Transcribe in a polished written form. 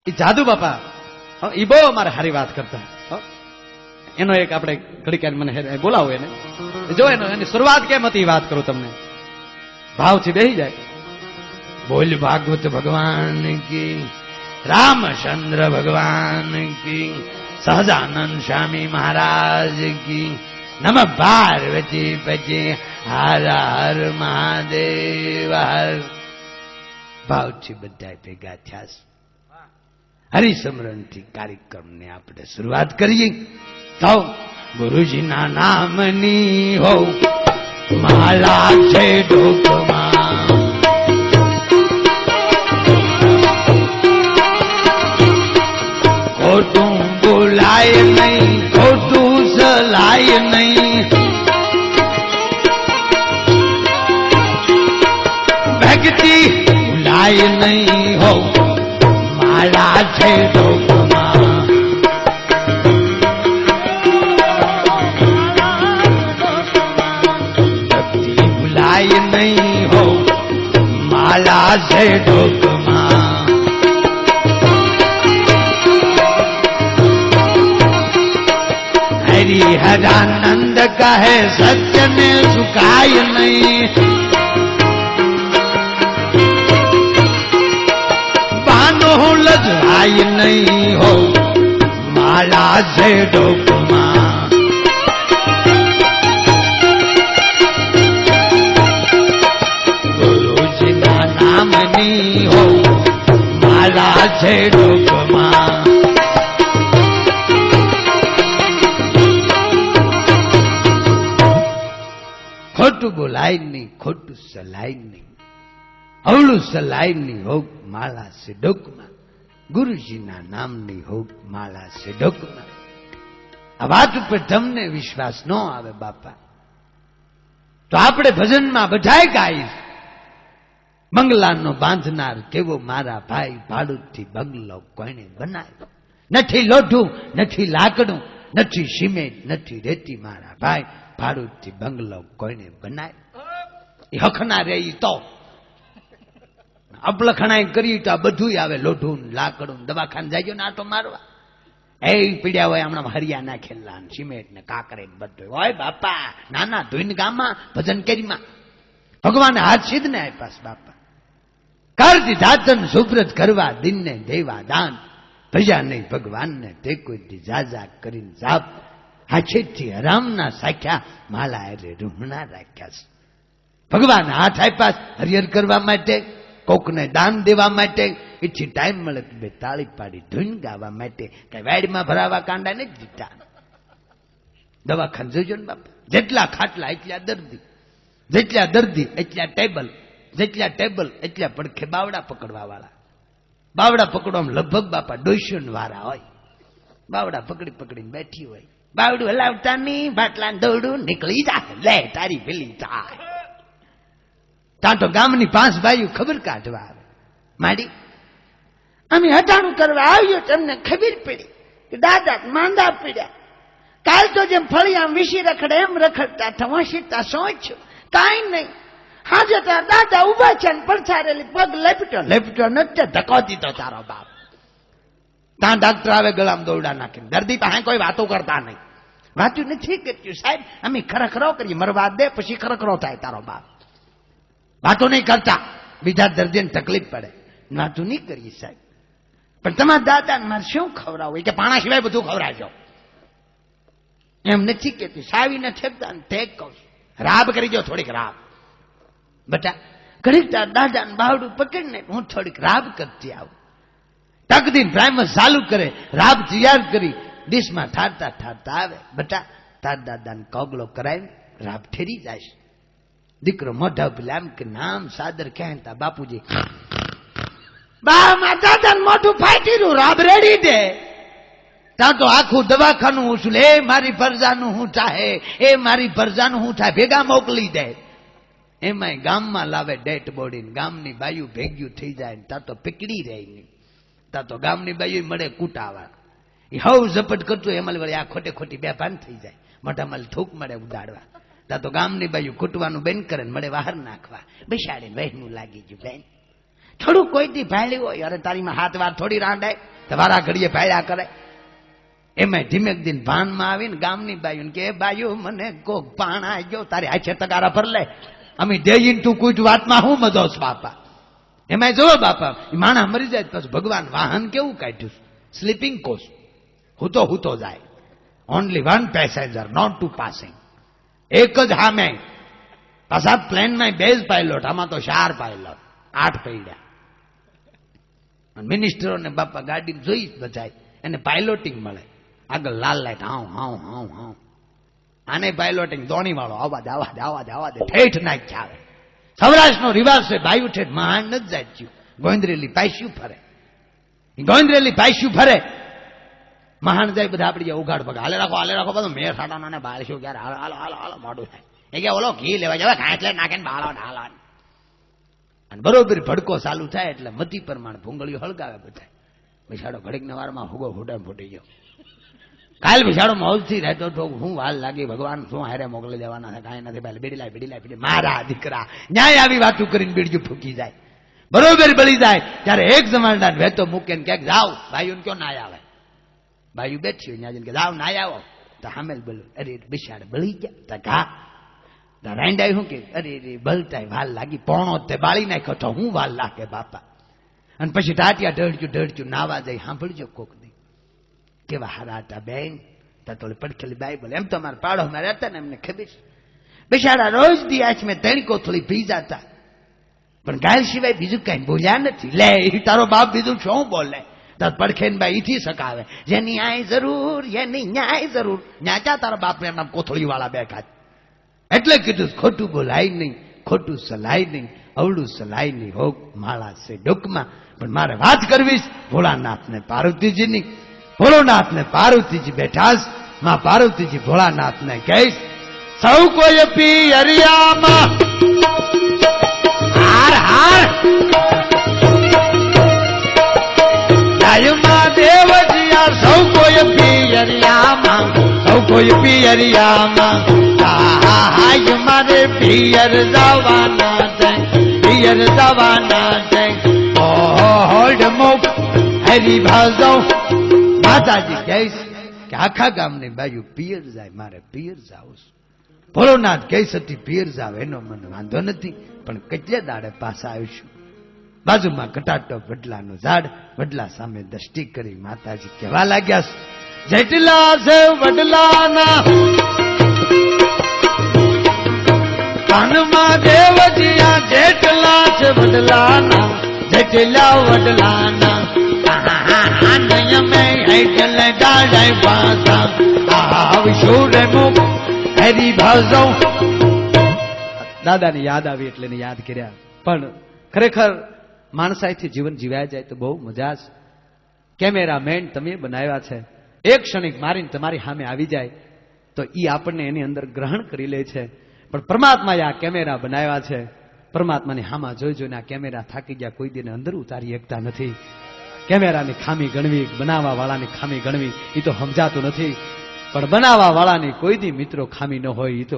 એ જાદુ બાપા એ બહુ અમારે સારી વાત કરતા. એનો એક આપણે ઘડીક મને બોલાવો એને જો એની શરૂઆત કેમ હતી વાત કરું તમને. ભાવથી બેસી જાય. બોલ ભાગવત ભગવાન કી, રામચંદ્ર ભગવાન કી, સહજાનંદ સ્વામી મહારાજ કી, નમ પાર્વતી પતિ, હર હર મહાદેવ હર. ભાવથી બધા ભેગા થયા. હરિસમરણથી કાર્યક્રમને આપણે શરૂઆત કરીએ. તો ગુરુજીના નામની હો માલા છે ડોકમાં, ખોટું બોલાય નહીં, ખોટું સલાય નહીં, ભક્તિ ભૂલાય નહીં હો માલા છે ડોકમાં. ભક્તિ ભૂલાય નહીં હો માલા છે ડોકમાં. હરિહરાનંદ કહે સત્ય ને સુકાય નહીં, બાનો લજાય નહીં હો માલા છે ડોકમાં. ગુરુજીના નામની હો માલા છે ડોકમાં. ખોટું બોલાય નહીં, ખોટું સલાય નહીં, અવળું સલાય નહીં હો માલા છે ડોકમાં. ગુરુજીના નામની હો માલા છે ડોકમાં. આ વાત ઉપર તમને વિશ્વાસ ન આવે બાપા તો આપણે ભજનમાં બધાય ગાઈશ. બંગલાનો બાંધનાર કેવો મારા ભાઈ, ભાડુથી બંગલો કોઈને બનાવ્યો. નથી લોઢું, નથી લાકડું, નથી સિમેન્ટ, નથી રેતી, મારા ભાઈ ભાડુથી બંગલો કોઈને બનાવ્યો. એ હખના રે તો અપલખણાઈ કરી તો આ બધું આવે, લોઢું લાકડું. દવાખાને જાય ને આટો મારવા એ પીડ્યા હોય હમણાં હરિયા નાખેલા સિમેન્ટ ને કાકરે બધું હોય બાપા. નાના ધોઈને ગામમાં ભજન કરીમાં ભગવાને હાથ સિદ્ધ ને આપ્યા બાપા. કરતી દાતન સુબ્રત કરવા, દિનને દેવા દાન, ભજા નહીં ભગવાનને તે કોઈ જાજા કરીને જાપ. હાથેથી હરામના સાખ્યા, માલા અરે રૂહણા રાખ્યા. ભગવાન હાથ આપ્યા હરિહર કરવા માટે, કોકને દાન દેવા માટે. એથી ટાઈમ મળે તો બે તાળી પાડી ધૂન ગાવા માટે. કઈ વાડીમાં ભરાવા કાંડા નથી દીધા. દવાખાને જોજો ને બાપા, જેટલા ખાટલા એટલા દર્દી, જેટલા દર્દી એટલા ટેબલ, જેટલા ટેબલ એટલા પડખે બાવડા પકડવા વાળા. બાવડા પકડવામાં લગભગ બાપા 200 વાળા હોય. બાવડા પકડી પકડીને બેઠી હોય. બાવડું હલાવતા નહીં, બાટલા દોડું નીકળી જાય, લે તારી પેલી થાય. ત્યાં તો ગામની 5 બાયું ખબર કાઢવા આવે. માડી અમે હટાણું કરવા આવ્યો, તમને ખબર પડી કે દાદા માંદા પડ્યા. કાલ તો જેમ ફળિયામ વિસી રખડે એમ રખડતા થવાશીતા સોચ્યું કાંઈ નહીં. હાજે તાર દાદા ઉભા છે ને પડછારેલી પગ લેપટ્યો નથી ધક્કો દીધો તારો બાપ. ત્યાં ડાક્ટર આવે ગળામાં દોરડા નાખીને. દર્દી પાસે કોઈ વાતો કરતા નહીં. વાતું નથી કર્યું સાહેબ, અમે ખરખરો કરીએ, મરવા દે પછી ખરખરો થાય તારો બાપ. વાતો નહીં કરતા, બીજા દર્દીને તકલીફ પડે. વાતું નહીં કરીએ સાહેબ, પણ તમારા દાદાને મારે શું ખવડાવું કે પાણા સિવાય બધું ખવડાવજો. એમ નથી કેતી, સાવીને ઠેકતા ને ઠેક કહું છું, રાબ કરી દો થોડીક રાબ. બટા ઘડીક તાર દાદાને બાવડું પકડીને હું થોડીક રાબ કરતી આવું. તકદીન પ્રાઇમર ચાલુ કરે, રાબ તૈયાર કરી ડીશમાં ઠારતા ઠારતા આવે. બટા તાર દાદાને કોગળો કરાવીને રાબ ઠેરી જાય. દીકરો મોઢા પેલા એમ કે નામ સાદર ક્યાં તા બાપુજી. બા મારા દાદાને મોઢું ફાટી રહ્યું, રાબ રેડી દે. ત્યાં તો આખું દવાખાનું ઉછલે, એ મારી પરજાનું હું થાય, એ મારી પરજાનું હું થાય, ભેગા મોકલી દે. એમાંય ગામમાં લાવે ડેડ બોડીને, ગામની બાયું ભેગ્યું થઈ જાય. ત્યાં તો પીકડી રહે નહીં. ત્યાં તો ગામની બાયું મળે કૂટાવા. એ હવ ઝપટ કરતું એમાં વળી આ ખોટે ખોટી બે ભાન થઈ જાય. મોઢામાં થૂક મળે ઉડાડવા. ત્યાં તો ગામની બાયું કૂટવાનું બેન કરે ને મળે બહાર નાખવા. બેસાડીને વહેનું લાગી ગયું બેન. થોડું કોઈથી ભાડ્યું હોય, અરે તારીમાં હાથ વાર થોડી રાંધાય. તમારા ઘડીએ પાડ્યા કરે. એમાં ધીમેક દિન ભાનમાં આવીને ગામની બાયું કે બાયું મને કોક પાણા ગયો તારી હાથે તગારા ભર લે અમે દેજીને તું કુછ વાતમાં હું મજો છું બાપા. એમાં જોવો બાપા માણા મરી જાય પછી ભગવાન વાહન કેવું કાઢ્યું સ્લીપિંગ કોચ હૂતો જાય only one passenger not two passing. એક જ હામે પાછા પ્લેનમાં બેઝ પાયલોટ આમાં તો 4 પાયલોટ 8 પડ્યા. મિનિસ્ટરોને બાપા ગાડી જોઈ બધાય એને પાયલોટિંગ મળે આગળ લાલ લાઈટ હાઉ હાઉ હાઉ હાઉ આને પાયલોટિંગ દોણી વાળો આવા દે ઠેઠ નાખ આવે. સૌરાષ્ટ્રનો રિવાજ છે ભાઈ ઠેઠ મહાન નથી જાય થયું ગોંદરેલી પાસ્યું ફરે મહાન જાય બધા આપડી ઉઘાડ પગ હાલે રાખો બધું મેર સાટાના બાળશું ક્યારે હાલો મોડું થાય એ કે ઓલો ઘી લેવા જવા ઘાંચલે નાખે ને બાળો ઢાલા અને બરોબર ભડકો ચાલુ થાય એટલે મતી પ્રમાણ ભૂંગળીઓ હળગાવે બધા. બિસાડો ઘડીક ને વારમાં હુગો ફૂટી ગયો. કાલ બિસાડો મોજથી રહેતો તો હું વાલ લાગી ભગવાન શું હારે મોકલી દેવાના છે કાંઈ નથી ભાઈ બીડી લાય મારા દીકરા ન્યાય આવી વાતું કરીને બીડજું ફૂકી જાય બરોબર બળી જાય. ત્યારે એક જમાનદાર વેતો મૂકે ને ક્યાંક જાઓ ભાઈઓ કયો ના આવે ભાઈ બેઠ્યું ત્યાં જઈને કે જાઓ ના આવો તો હામેલ બોલું અરે બિસાડ બળી ગયા તા ઘા રાંડાય શું કે અરે બળતાય વાલ લાગી પોણો તે બાળી નાખ્યો તો હું વાલ લાગે બાપા. અને પછી ટાટિયા ઢળચ્યું નાવા જાય સાંભળજો કોક દી કેવા હારા હતા બેન તોલી પડખેલી બાઈબલ એમ તો મારા પાડો માં રહેતા ને એમને ખબર છે બિચારા રોજ દી આજ મેં 3 કોથળી પી જતા પણ ગાય સિવાય બીજું કઈ બોલ્યા નથી. લે તારો બાપ બીજું શું બોલે તાર પડખે ને બાઈ થી સકાવે જેની આય જરૂર એની ન્યાય જરૂર ન્યાચા તારા બાપ ને નામ કોથળી વાળા બેઠા. એટલે કીધું ખોટું બોલાય નહીં ખોટું સલાય નહીં અવળું સલાય નહીં હોક માળા છે ડોકમાં. પણ મારે વાત કરવી ભોળાનાથ ને પાર્વતીજીની. ભોળોનાથ ને પાર્વતીજી બેઠા માં પાર્વતીજી ભોળાનાથ ને કહીશ સૌ કોઈ પિયરિયામાં હાર હાર દેવજીયા સૌ કોઈ પિયરિયામાં મારે પિયર જવાના છે હોલ્ડ મોક હરી ભાજો માતાજી કહીશ કે આખા ગામની બાજુ પિયર જાય મારે પિયર જાવ. ભોળોનાથ કહીશ હતી પિયર જાવ એનો મને વાંધો નથી પણ કેટલે દાડે પાછા આવીશું. બાજુમાં કટાટો વડલાનું ઝાડ વડલા સામે દ્રષ્ટિ કરી માતાજી કહેવા લાગ્યા જેટલા છે વડલાના કાનમાં દેવજીયા જેટલા છે વડલાના જેટલા વડલાના દાદાને યાદ આવી એટલે યાદ કર્યા. પણ ખરેખર માણસાઈથી જીવન જીવાય જાય તો બહુ મજા છે. કેમેરામેન તમે બનાવ્યા છે એક ક્ષણિક મારીને તમારી સામે આવી જાય તો ઈ આપણને એની અંદર ગ્રહણ કરી લે છે. પણ પરમાત્માએ આ કેમેરા બનાવ્યા છે. પરમાત્માની હામાં જોઈ જોઈને આ કેમેરા થાકી ગયા કોઈ દિને અંદર ઉતારી શકતા નથી. કેમેરાની ખામી ગણવી બનાવવા વાળાની ખામી ગણવી એ તો સમજાતું નથી. પણ બનાવવા વાળાની કોઈ દી મિત્રો ખામી ન હોય એ તો